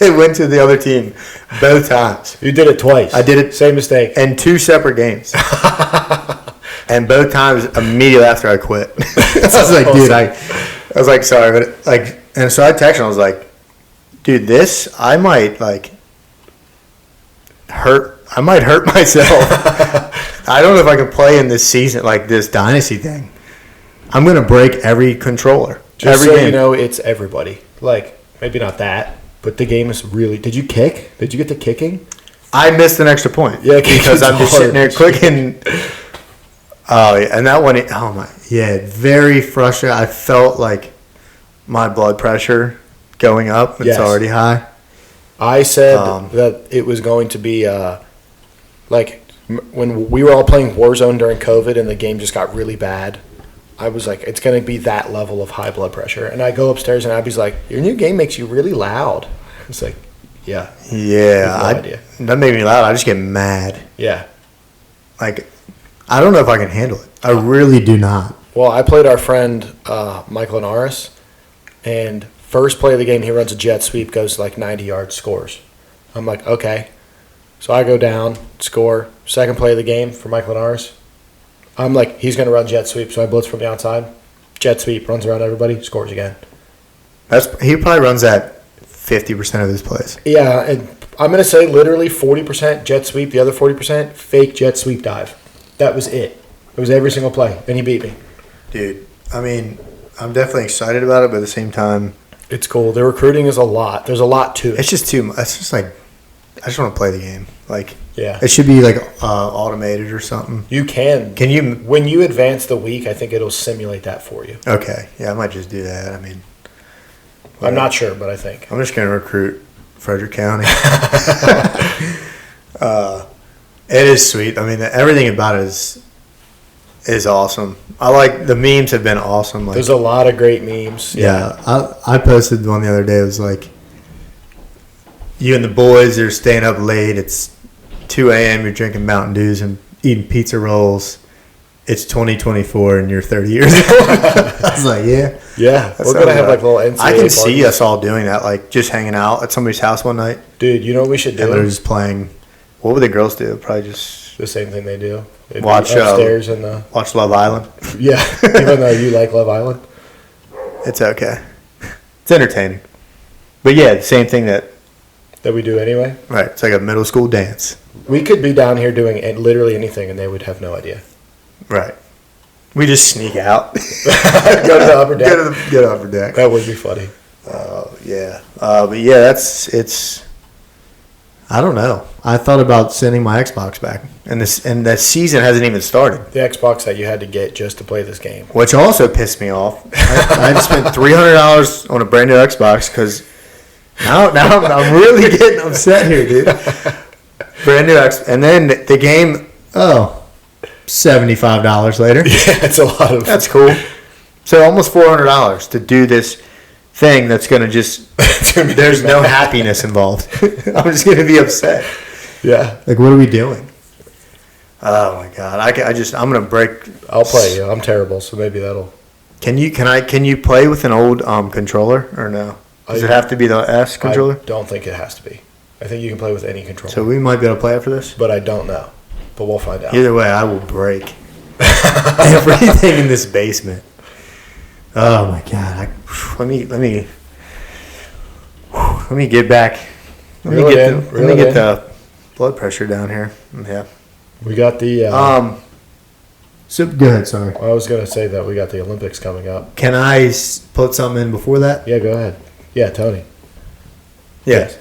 it went to the other team both times. You did it twice. I did it. Same mistake. In two separate games. And both times immediately after I quit. I was like, awesome. Dude, I was like, sorry, but like, and so I texted him, I was like, dude, I might like hurt I might hurt myself. I don't know if I can play in this season, like this dynasty thing. I'm gonna break every controller. Just every so game. you know, it's everybody. Like, maybe not that, but the game is really. Did you kick? Did you get to kicking? I missed an extra point. Yeah, because I'm just sitting there clicking. Oh, yeah, and that one, oh my, yeah, very frustrating. I felt like my blood pressure going up. It's Yes. already high. I said that it was going to be when we were all playing Warzone during COVID and the game just got really bad. I was like, it's going to be that level of high blood pressure. And I go upstairs and Abby's like, your new game makes you really loud. It's like, yeah. Yeah, no idea. That made me loud. I just get mad. Yeah. Like, I don't know if I can handle it. I really do not. Well, I played our friend Michael Inaris, and first play of the game, he runs a jet sweep, goes like 90 yards, scores. I'm like, okay. So I go down, score. Second play of the game for Michael Inaris. I'm like, he's going to run jet sweep, so I blitz from the outside. Jet sweep, runs around everybody, scores again. He probably runs that 50% of his plays. Yeah, and I'm going to say literally 40% jet sweep, the other 40% fake jet sweep dive. That was it. It was every single play, and he beat me. Dude, I mean, I'm definitely excited about it, but at the same time, It's cool. The recruiting is a lot. There's a lot to it. it's just too much. It's just like, I just want to play the game. Like, Yeah. it should be like automated or something. You can. Can you? When you advance the week, I think it'll simulate that for you. Okay, yeah, I might just do that. I mean, I'm not sure, but I think. I'm just gonna recruit Frederick County. It is sweet. I mean, everything about it is awesome. I like the memes have been awesome. Like, There's a lot of great memes. yeah, I posted one the other day. It was like, you and the boys are staying up late. It's 2 a.m. You're drinking Mountain Dews and eating pizza rolls. It's 2024 and you're 30 years old. I was like, yeah. Yeah. That We're going to sounds have right. like little NCAA I can see parties. us all doing that, like just hanging out at somebody's house one night. Dude, you know what we should And they're do? just playing. What would the girls do? Probably just The same thing they do. They'd be Watch, upstairs in the. watch Love Island. Yeah. Even though you like Love Island. It's okay. It's entertaining. But yeah, the same thing that, That we do anyway. right, it's like a middle school dance. We could be down here doing literally anything and they would have no idea. Right. We just sneak out. Go to the upper deck. Go to the upper deck. That would be funny. Yeah. But yeah, it's, I don't know. I thought about sending my Xbox back. And that season hasn't even started. The Xbox that you had to get just to play this game. Which also pissed me off. I spent $300 on a brand new Xbox because now I'm really getting upset here, dude. Brand new X, and then the game. $75 later. Yeah, it's a lot of. That's cool. So almost $400 to do this thing that's gonna just. There's no happiness involved. I'm just gonna be upset. Yeah. Like, what are we doing? Oh my god! I'm gonna break. I'll play you. I'm terrible, so maybe that'll. Can you play with an old controller or no? Does it have to be the S controller? I don't think it has to be. I think you can play with any controller. So we might be able to play after this. But I don't know. But we'll find out. Either way, I will break everything in this basement. Oh my god! Let me get back. Let me get the blood pressure down here. Yeah. We got the. So go ahead. Sorry. I was gonna say that we got the Olympics coming up. Can I put something in before that? Yeah, go ahead. Yeah, Tony. Yes.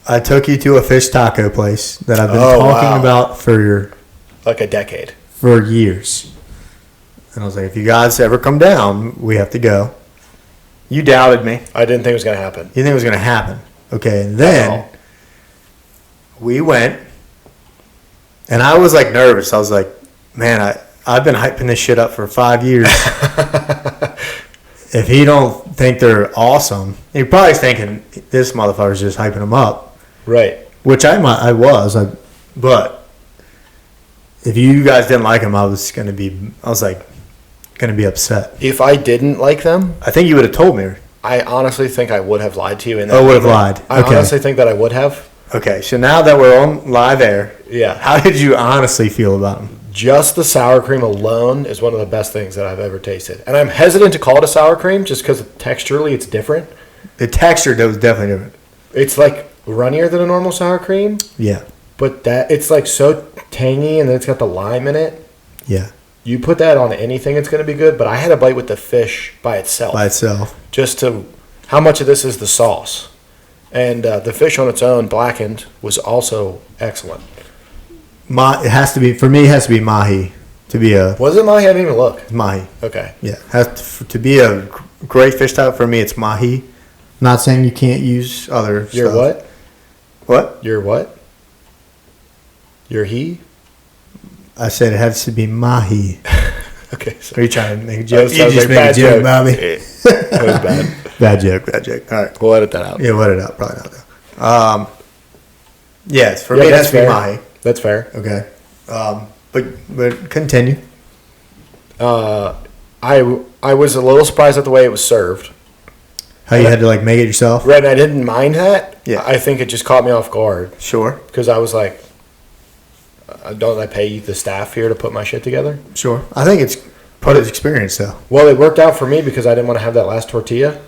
I took you to a fish taco place that I've been Oh, talking wow. about for Like a decade. years. And I was like, if you guys ever come down, we have to go. You doubted me. I didn't think it was gonna happen. You think it was going to happen. Okay, and then all. we went, and I was like nervous. I was like, man, I've been hyping this shit up for 5 years. If he don't think they're awesome, you're probably thinking this motherfucker's just hyping them up, Right. which I was. But if you guys didn't like him, I was going to be upset. If I didn't like them, I think you would have told me. I honestly think I would have lied to you. Oh, would have lied. I Okay. honestly think that I would have. Okay, so now that we're on live air, Yeah. how did you honestly feel about him? Just the sour cream alone is one of the best things that I've ever tasted. And I'm hesitant to call it a sour cream just because texturally it's different. The texture was definitely different. It's like runnier than a normal sour cream, Yeah. but that it's like so tangy, and then it's got the lime in it. Yeah. You put that on anything, it's going to be good. But I had a bite with the fish by itself. By itself. Just to, how much of this is the sauce? And the fish on its own, blackened, was also excellent. It has to be, for me, it has to be mahi to be a Was it mahi? I didn't even look. mahi. Okay. Yeah. To be a great fish type for me, it's mahi. Not saying you can't use other You're stuff. what? What? You're what? You're he? I said it has to be mahi. Okay. Are you trying to make a joke? You That was just a make a bad joke joke. about me. That was bad. Bad joke. Bad joke. All right. We'll edit that out. Yeah, let it out. Probably not though. Yes, for Yeah, me, it has that's to be fair. mahi. That's fair. Okay. But continue. I was a little surprised at the way it was served. How you had to like make it yourself? Right, and I didn't mind that. Yeah. I think it just caught me off guard Sure. because I was like, don't I pay the staff here to put my shit together? Sure. I think it's part of the experience though. Well, it worked out for me because I didn't want to have that last tortilla.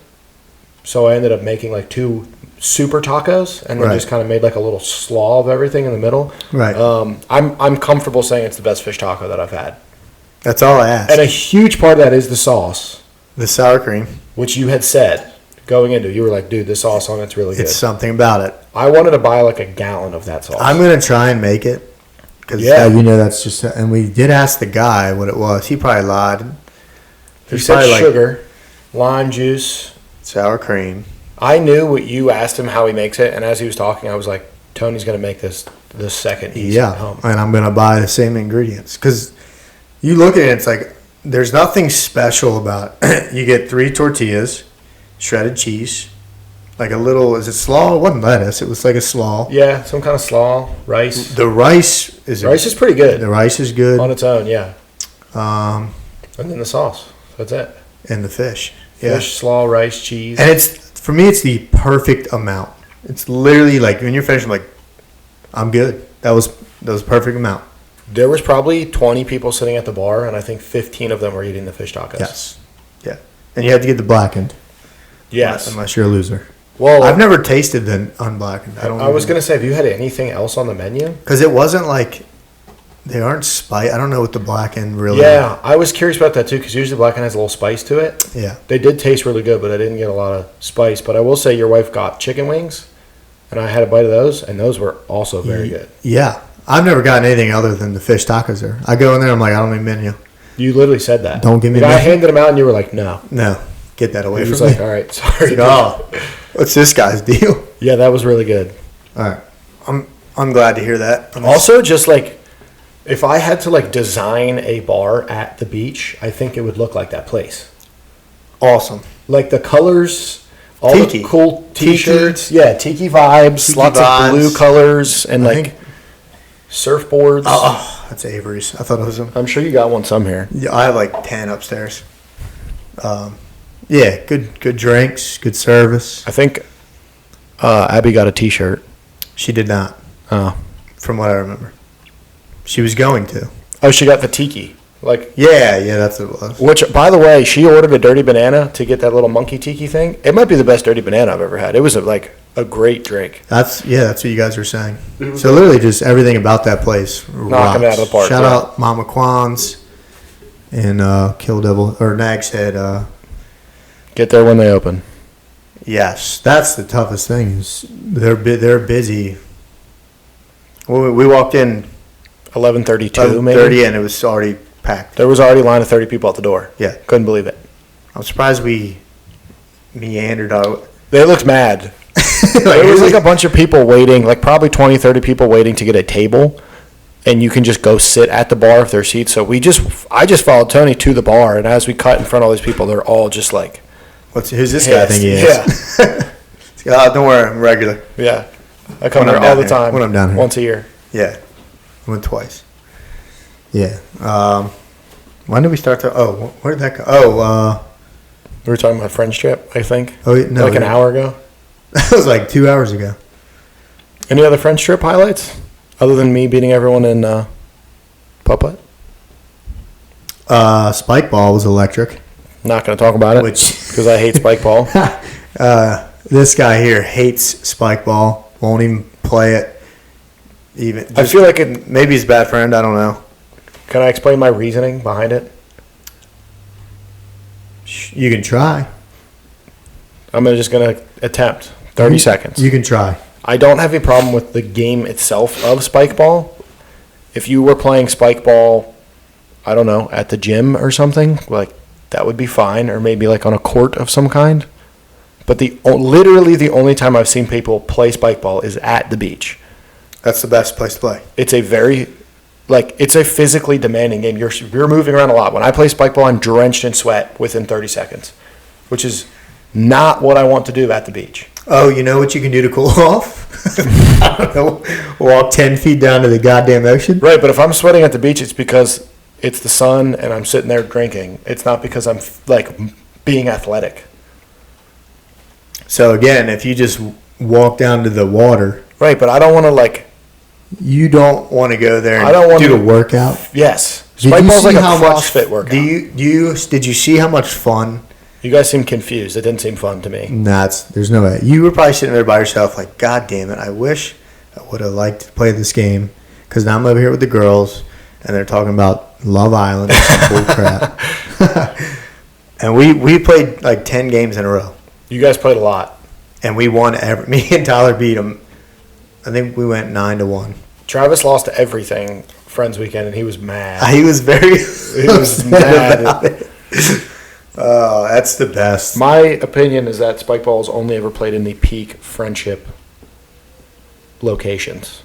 So I ended up making like 2 super tacos and then Right. just kind of made like a little slaw of everything in the middle. Right. I'm comfortable saying it's the best fish taco that I've had. That's all I asked. And a huge part of that is the sauce, The sour cream. which you had said going into. You were like, dude, this sauce on it's really good. It's something about it. I wanted to buy like a gallon of that sauce. I'm gonna try and make it. Cause Yeah. you know that's just. And we did ask the guy what it was. He probably lied. He It's said probably like sugar, lime juice. sour cream. I knew what you asked him how he makes it, and as he was talking, I was like, Tony's gonna make this the second he's Yeah, at home. and I'm gonna buy the same ingredients because you look at it, it's like there's nothing special about it. You get 3 tortillas, shredded cheese, like a little. Is it slaw? It wasn't lettuce. It was like a slaw. Yeah, some kind of slaw, rice. The rice is Rice is pretty good the rice is good. on its own, yeah. Um, And then the sauce. That's it. and the fish. Yeah, Fish, slaw, rice, cheese. and it's for me, it's the perfect amount. It's literally like when you're finished, I'm like, I'm good. That was perfect amount. There was probably 20 people sitting at the bar, and I think 15 of them were eating the fish tacos. Yes, yeah, and you have to get the blackened. Yes. Unless you're a loser. Well, I've never tasted the unblackened. I was gonna say, have you had anything else on the menu? because it wasn't like they aren't spice. I don't know what the blackened really. Yeah, I was curious about that too, because usually blackened has a little spice to it. Yeah. They did taste really good, but I didn't get a lot of spice. But I will say, your wife got chicken wings, and I had a bite of those, and those were also very good. Yeah. I've never gotten anything other than the fish tacos there. I go in there, I'm like, I don't need menu. You literally said that. Don't give me The guy nothing. handed them out, and you were like, no. No, get that away He was from like, me. all right, sorry. Like, oh, what's this guy's deal? Yeah, that was really good. All right. I'm glad to hear that. Also, just like, if I had to like design a bar at the beach, I think it would look like that place. Awesome. Like the colors, all Tiki. the cool Tiki. T-shirts, yeah, tiki vibes, Tiki lots vibes. of blue colors, and I like think- surfboards. Oh, that's Avery's. I thought it was him. I'm sure you got one some here. Yeah, I have like 10 upstairs. Yeah, good drinks, good service. I think Abby got a T-shirt. She did not, Oh, from what I remember. She was going to. oh, she got the tiki. Like, Yeah, that's what it was. which, by the way, she ordered a dirty banana to get that little monkey tiki thing. It might be the best dirty banana I've ever had. It was a great drink. That's what you guys were saying. So literally, just everything about that place Knocking it rocks. out of the park, Shout yeah. out Mama Kwan's and Kill Devil or Nag's Head. Get there when they open. Yes, that's the toughest thing. Is they're busy. Well, we walked in 11:32, maybe. 30 and it was already packed. There was already a line of 30 people at the door. Yeah, Couldn't believe it. I'm surprised we meandered out. They looked mad. There was like a bunch of people waiting, like probably 20, 30 people waiting to get a table, and you can just go sit at the bar if there's seats. So I just followed Tony to the bar, and as we cut in front of all these people, they're all just like, Who's this guy? I think he is. Yeah, Don't worry, I'm regular. yeah. I come When there I'm all down the here. time. When I'm down here. Once a year. Yeah, I went twice. Yeah. When did we start to? Oh, where did that go? Oh, We were talking about French trip, I think. no, like an hour ago. That was like 2 hours ago. Any other French trip highlights other than me beating everyone in putt-putt? Spike ball was electric. Not going to talk about it Which because I hate spike ball. this guy here hates spike ball. Won't even play it. Even I feel like it. maybe he's a bad friend. I don't know. Can I explain my reasoning behind it? You can try. I'm just gonna attempt 30 seconds. You can try. I don't have a problem with the game itself of spike ball. If you were playing spike ball, I don't know, at the gym or something, like that would be fine, or maybe like on a court of some kind. But literally the only time I've seen people play spike ball is at the beach. That's the best place to play. It's a very, it's a physically demanding game. You're moving around a lot. When I play spike ball, I'm drenched in sweat within 30 seconds, which is not what I want to do at the beach. Oh, you know what you can do to cool off? I don't know. Walk 10 feet down to the goddamn ocean? Right, but if I'm sweating at the beach, it's because it's the sun and I'm sitting there drinking. It's not because I'm, being athletic. So, again, if you just walk down to the water. Right, but I don't want to, You don't want to go there and I don't want do to a workout? Yes. Did Spike you ball's see like a how much CrossFit workout. Did you see how much fun? You guys seem confused. It didn't seem fun to me. Nah, there's no way. You were probably sitting there by yourself like, God damn it, I wish I would have liked to play this game. Because now I'm over here with the girls, and they're talking about Love Island and some bull crap. And we played 10 games in a row. You guys played a lot. And we won me and Tyler beat them. I think we went 9-1. Travis lost to everything Friends Weekend, and he was mad. He was very He was mad about it. Oh, that's the best. My opinion is that spike ball is only ever played in the peak friendship locations.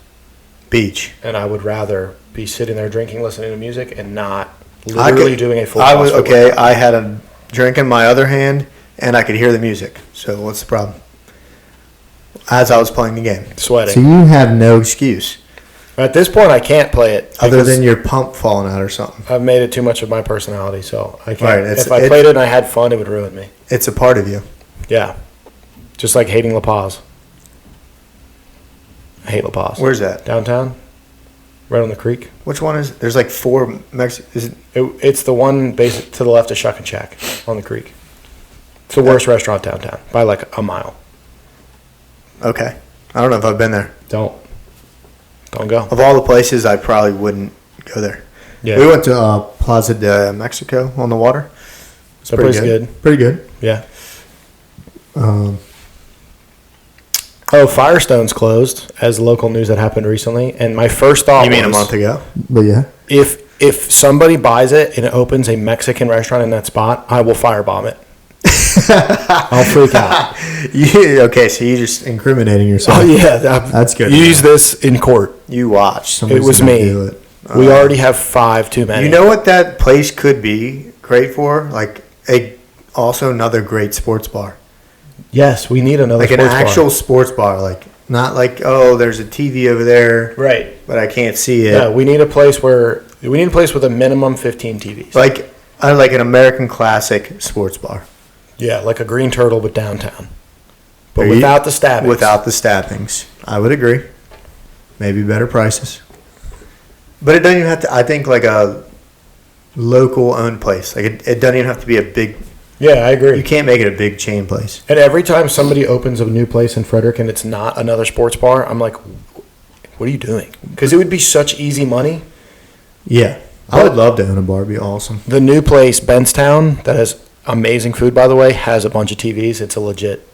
Beach. And I would rather be sitting there drinking, listening to music, and not literally doing a full CrossFit okay, workout. I had a drink in my other hand, and I could hear the music. So what's the problem? As I was playing the game. Sweating. So you have no excuse. At this point, I can't play it. Other than your pump falling out or something. I've made it too much of my personality, so I can't. Right, if I played it and I had fun, it would ruin me. It's a part of you. Yeah. Just like hating La Paz. I hate La Paz. Where's that? Downtown. Right on the creek. Which one is it? There's 4 It's the one basic to the left of Shuck and Shack on the creek. It's the worst restaurant downtown by a mile. Okay. I don't know if I've been there. Don't go. Of all the places, I probably wouldn't go there. Yeah. We went to Plaza de Mexico on the water. It's That place is good. Pretty good. Yeah. Firestone's closed as local news that happened recently, and my first thought You mean a month ago? But yeah. if somebody buys it and it opens a Mexican restaurant in that spot, I will firebomb it. I'll freak out. Okay, so you're just incriminating yourself. Oh yeah, That's good. Use this in court. You watch. Somebody's It was gonna me. do it. We already have 5 too many. You know what that place could be great for? Also another great sports bar. Yes, we need another An sports actual bar. sports bar. Not there's a TV over there, Right. but I can't see it. Yeah, we need a place with a minimum 15 TVs. Like an American classic sports bar. Yeah, like a Green Turtle, but downtown. But There you- without the stabbings. Without the stabbings. I would agree. Maybe better prices. But it doesn't even have to, I think a local owned place. It doesn't even have to be a big, Yeah, I agree. you can't make it a big chain place. And every time somebody opens a new place in Frederick and it's not another sports bar, I'm like, what are you doing? Because it would be such easy money. Yeah. I would love to own a bar. It'd be awesome. The new place, Benstown, that has amazing food, by the way, has a bunch of TVs. It's a legit.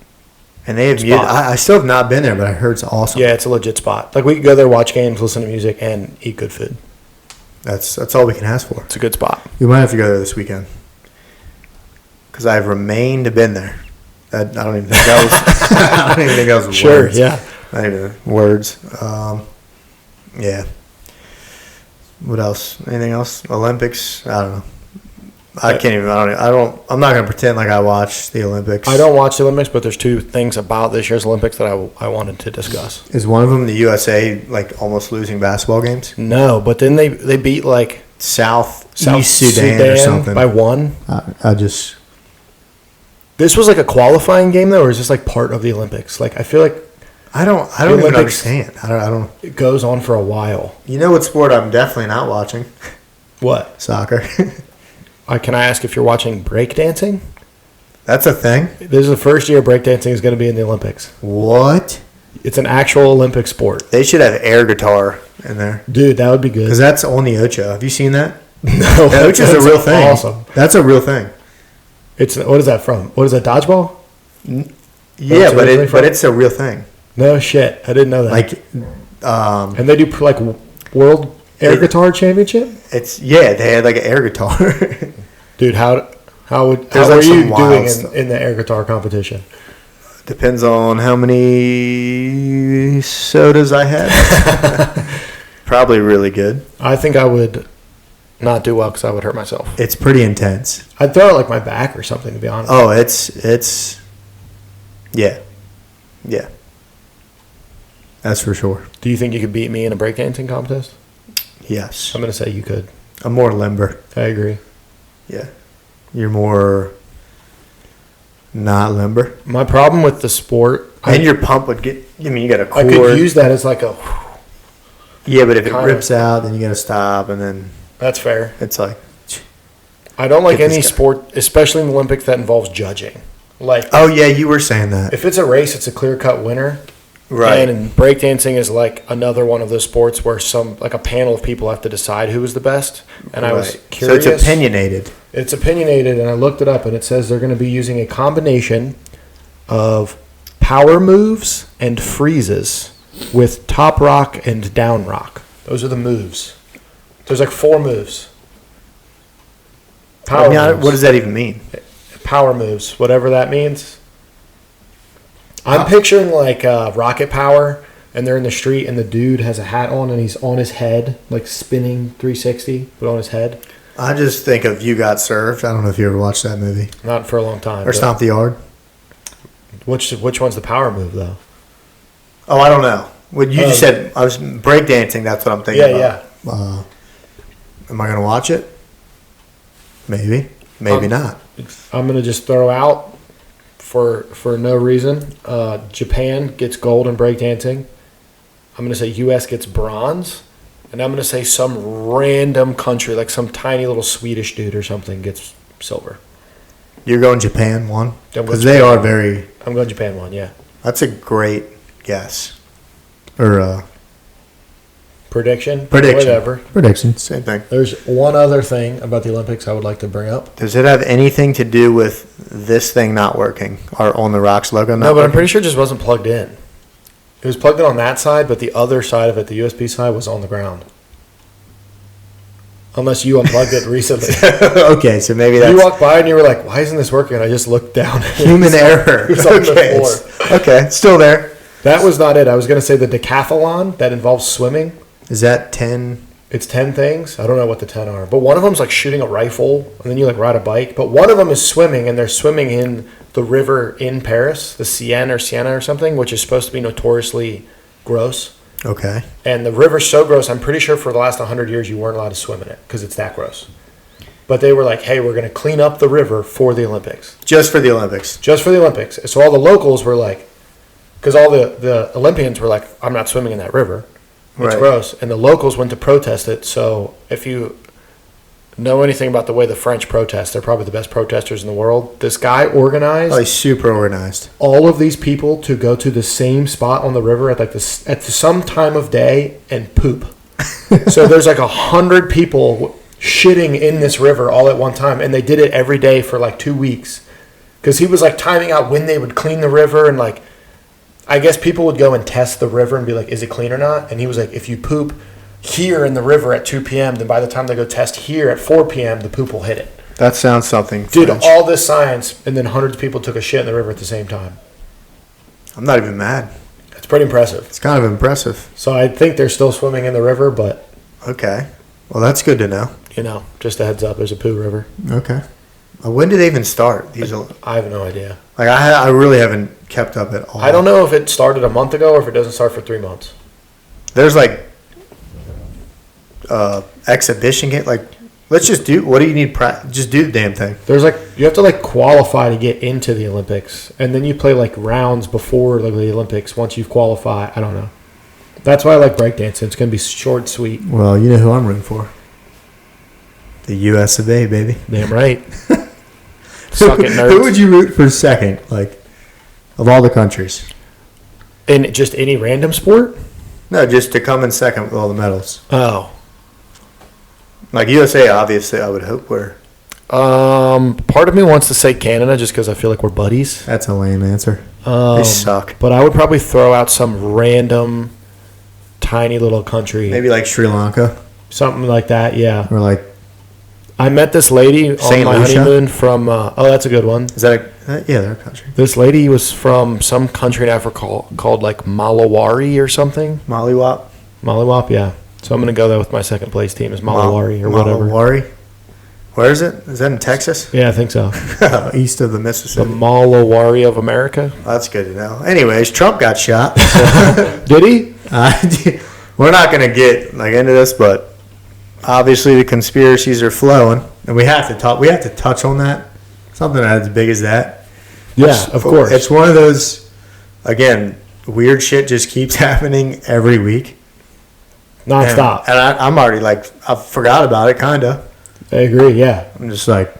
And they have, Spot. I still have not been there, but I heard it's awesome. Yeah, it's a legit spot. We could go there, watch games, listen to music, and eat good food. That's all we can ask for. It's a good spot. We might have to go there this weekend. Because I've remained been there. I don't even think that was. I don't even think that was Sure, words. yeah. Not even words. Yeah. What else? Anything else? Olympics? I don't know. I can't even. I'm not gonna pretend like I watch the Olympics. I don't watch the Olympics, but there's 2 things about this year's Olympics that I wanted to discuss. Is one of them the USA almost losing basketball games? No, but then they beat South South Sudan or something. by 1. I just This was a qualifying game though, or is this part of the Olympics? I feel like I don't even Olympics- understand. I don't. it goes on for a while. You know what sport I'm definitely not watching? What? Soccer. Can I ask if you're watching breakdancing? That's a thing. This is the first year breakdancing is going to be in the Olympics. What? It's an actual Olympic sport. They should have air guitar in there. Dude, that would be good. Because that's on the Ocho. Have you seen that? No, The Ocho's a real thing. Awesome. That's a real thing. What is that from? What is that, dodgeball? Yeah, but originally from? it's a real thing. No shit. I didn't know that. Like, and they do like World Air Guitar Championship? they had like an air guitar. Dude, how are like you some wild doing stuff. in the air guitar competition? Depends on how many sodas I had. Probably really good. I think I would not do well because I would hurt myself. It's pretty intense. I'd throw it like my back or something, to be honest. Oh, it's yeah. That's for sure. Do you think you could beat me in a breakdancing contest? Yes. I'm going to say you could. I'm more limber. I agree. Yeah. You're more not limber. My problem with the sport... And your pump would get... I mean, you got a I cord. could use that as like a... Yeah, but if it Kinda. rips out, then you got to stop, and then That's fair. it's like... I don't like Get this any guy. sport, especially in the Olympics, that involves judging. Like, Oh, yeah, you were saying that. if it's a race, it's a clear-cut winner. Right. And breakdancing is like another one of those sports where a panel of people have to decide who is the best. And I was Right. curious. So it's opinionated. It's opinionated, and I looked it up, and it says they're going to be using a combination of power moves and freezes with top rock and down rock. Those are the moves. There's like 4 moves. Power moves. What does that even mean? Power moves, whatever that means. I'm picturing like rocket power, and they're in the street, and the dude has a hat on, and he's on his head, like spinning 360, but on his head. I just think of You Got Served. I don't know if you ever watched that movie. Not for a long time. Or but Stomp the Yard. Which one's the power move, though? Oh, I don't know. What you just said, I was breakdancing. That's what I'm thinking about. Yeah. Am I going to watch it? Maybe. Maybe not. I'm going to just throw out for no reason. Japan gets gold in breakdancing. I'm going to say U.S. gets bronze. And I'm going to say some random country, like some tiny little Swedish dude or something, gets silver. You're going Japan one? I'm going Because they Japan are one. very... I'm going Japan one, yeah. That's a great guess. Or Prediction? prediction. Whatever. Prediction. Same thing. There's one other thing about the Olympics I would like to bring up. Does it have anything to do with this thing not working? Or on the Rocks logo not No, but I'm working? pretty sure it just wasn't plugged in. It was plugged in on that side, but the other side of it, the USB side, was on the ground. Unless you unplugged it recently. Okay, so maybe that's... You walked by and you were like, why isn't this working? And I just looked down. Human error. It was on the Okay, floor. okay, still there. That was not it. I was going to say the decathlon that involves swimming. Is that 10? It's 10 things. I don't know what the 10 are. But one of them's like shooting a rifle, and then you like ride a bike. But one of them is swimming, and they're swimming in the river in Paris, the Siena or something, which is supposed to be notoriously gross. Okay. And the river's so gross, I'm pretty sure for the last 100 years you weren't allowed to swim in it because it's that gross. But they were like, hey, we're going to clean up the river for the Olympics. Just for the Olympics. Just for the Olympics. So all the locals were like, because all the Olympians were like, I'm not swimming in that river. It's Right. gross. And the locals went to protest it. So if you know anything about the way the French protest, they're probably the best protesters in the world. This guy organized Oh, he's super organized. all of these people to go to the same spot on the river at like this at some time of day and poop. So there's like 100 people shitting in this river all at one time, and they did it every day for like 2 weeks because he was like timing out when they would clean the river, and like I guess people would go and test the river and be like, is it clean or not? And he was like, if you poop here in the river at 2 p.m., then by the time they go test here at 4 p.m., the poop will hit it. That sounds something. Did French. all this science, and then hundreds of people took a shit in the river at the same time. I'm not even mad. It's pretty impressive. It's kind of impressive. So I think they're still swimming in the river, but, Okay. Well, that's good to know. you know, just a heads up, there's a poo river. Okay. When did they even start? These are, I have no idea. like I really haven't kept up at all. I don't know if it started a month ago or if it doesn't start for 3 months. There's like exhibition game. Like, let's just do. What do you need? Just do the damn thing. There's like, you have to like qualify to get into the Olympics, and then you play like rounds before like, the Olympics once you've qualified. I don't know. That's why I like breakdancing. It's going to be short, sweet. Well, you know who I'm rooting for. The U.S. of A. baby. Damn right. Suck it, nerds. Who would you root for second? Like, of all the countries. In just any random sport? No, just to come in second with all the medals. Oh. Like USA, obviously, I would hope we're. Part of me wants to say Canada just because I feel like we're buddies. That's a lame answer. They suck. But I would probably throw out some random, tiny little country. Maybe like Sri Lanka Something like that, yeah. or like I met this lady on Saint my Lucia? honeymoon from, that's a good one. is that yeah, they're a country. This lady was from some country in Africa called like Malawari or something. Mollywop. Malawap, yeah. So I'm going to go there with my second place team is Malawari or whatever. Malawari. Where is it? Is that in Texas? Yeah, I think so. East of the The Mississippi. Malawari of America. That's good to know. Anyways, Trump got shot. Did he? We're not going to get like into this, but obviously the conspiracies are flowing, and we have to talk. We have to touch on that. Something as big as that. Yeah, of course. It's one of those. Again, weird shit just keeps happening every week. Nonstop. And I'm already like I forgot about it, kinda. I agree, yeah. I'm just like,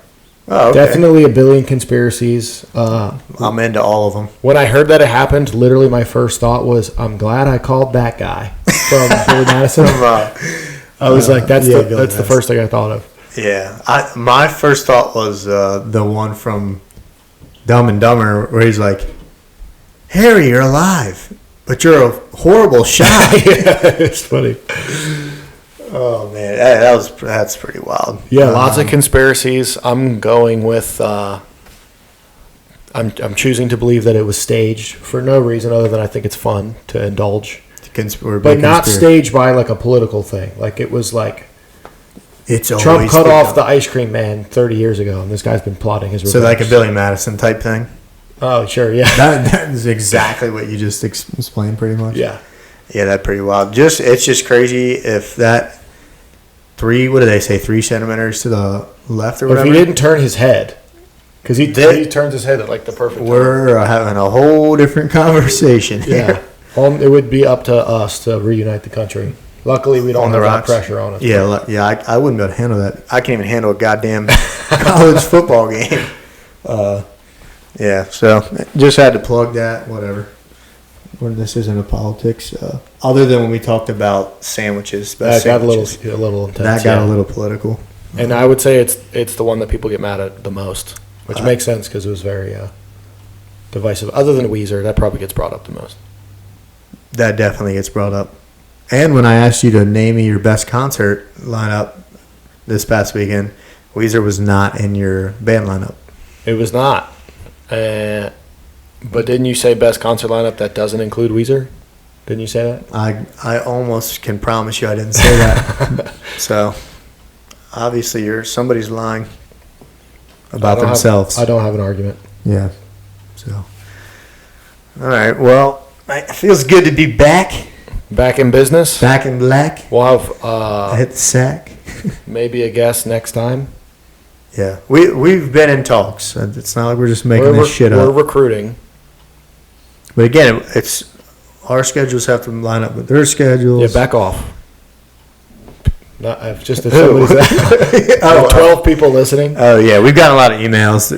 oh, okay. Definitely a billion conspiracies. I'm into all of them. When I heard that it happened, literally my first thought was, I'm glad I called that guy from Billy Madison. I was like, that's the first thing I thought of. Yeah, my first thought was the one from Dumb and Dumber where he's like, Harry, you're alive, but you're a horrible shot. Yeah, it's funny. Oh man, that's pretty wild. Yeah, lots of conspiracies. I'm going with. I'm choosing to believe that it was staged for no reason other than I think it's fun to indulge, but not staged by like a political thing. Like it was like it's Trump cut off the ice cream man 30 years ago, and this guy's been plotting his revenge. So like a Billy Madison type thing. Oh sure, yeah. That is exactly what you just explained, pretty much. Yeah. Yeah, that's pretty wild. It's just crazy if that 3 centimeters to the left or whatever. If he didn't turn his head, because he turns his head at like the perfect time. We're having a whole different conversation here. Yeah, it would be up to us to reunite the country. Luckily, we don't have that pressure on us. Yeah, I wouldn't be able to handle that. I can't even handle a goddamn college football game. Yeah, so just had to plug that. Whatever. This isn't a politics. Other than when we talked about sandwiches. That got a little intense. That got a little political. And I would say it's the one that people get mad at the most, which makes sense because it was very divisive. Other than Weezer, that probably gets brought up the most. That definitely gets brought up. And when I asked you to name me your best concert lineup this past weekend, Weezer was not in your band lineup. It was not. But didn't you say best concert lineup that doesn't include Weezer? Didn't you say that? I almost can promise you I didn't say that. So, obviously, somebody's lying about themselves. I don't have an argument. Yeah. So, all right. Well, it feels good to be back. Back in business. Back in black. We'll have I hit the sack. Maybe a guest next time. Yeah, we've been in talks. It's not like we're just making this shit up. We're recruiting. But again, it's our schedules have to line up with their schedules. Yeah, back off. Not just if somebody's 12 people listening. Oh yeah, we've gotten a lot of emails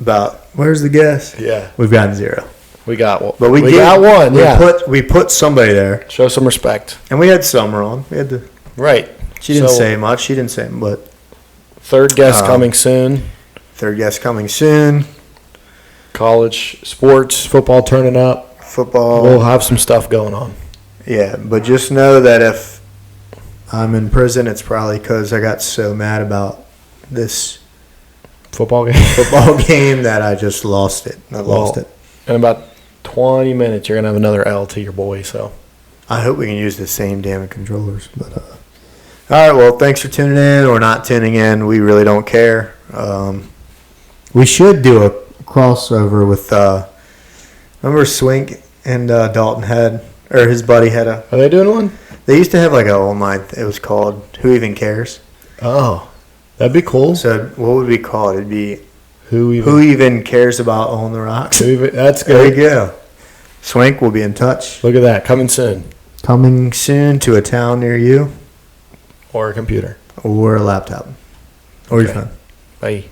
about where's the guest. Yeah, we've gotten 0. We got one, but we got one. We put somebody there. Show some respect. And we had Summer on. We had the right. She didn't say much. She didn't say, but third guest coming soon. Third guest coming soon. College sports, football turning up. Football. We'll have some stuff going on. Yeah, but just know that if I'm in prison, it's probably because I got so mad about this football game that I just lost it. Lost it. In about 20 minutes, you're gonna have another L to your boy. So I hope we can use the same damn controllers. But all right, well, thanks for tuning in or not tuning in. We really don't care. We should do a crossover with remember Swink and Dalton his buddy had a. Are they doing one? They used to have like a online. It was called Who Even Cares. Oh, that'd be cool. So what would we call it? It'd be Who Even Cares About On the Rocks. That's good. There you go. Swink will be in touch. Look at that. Coming soon. Coming soon to a town near you. Or a computer. Or a laptop. Or your phone. Bye.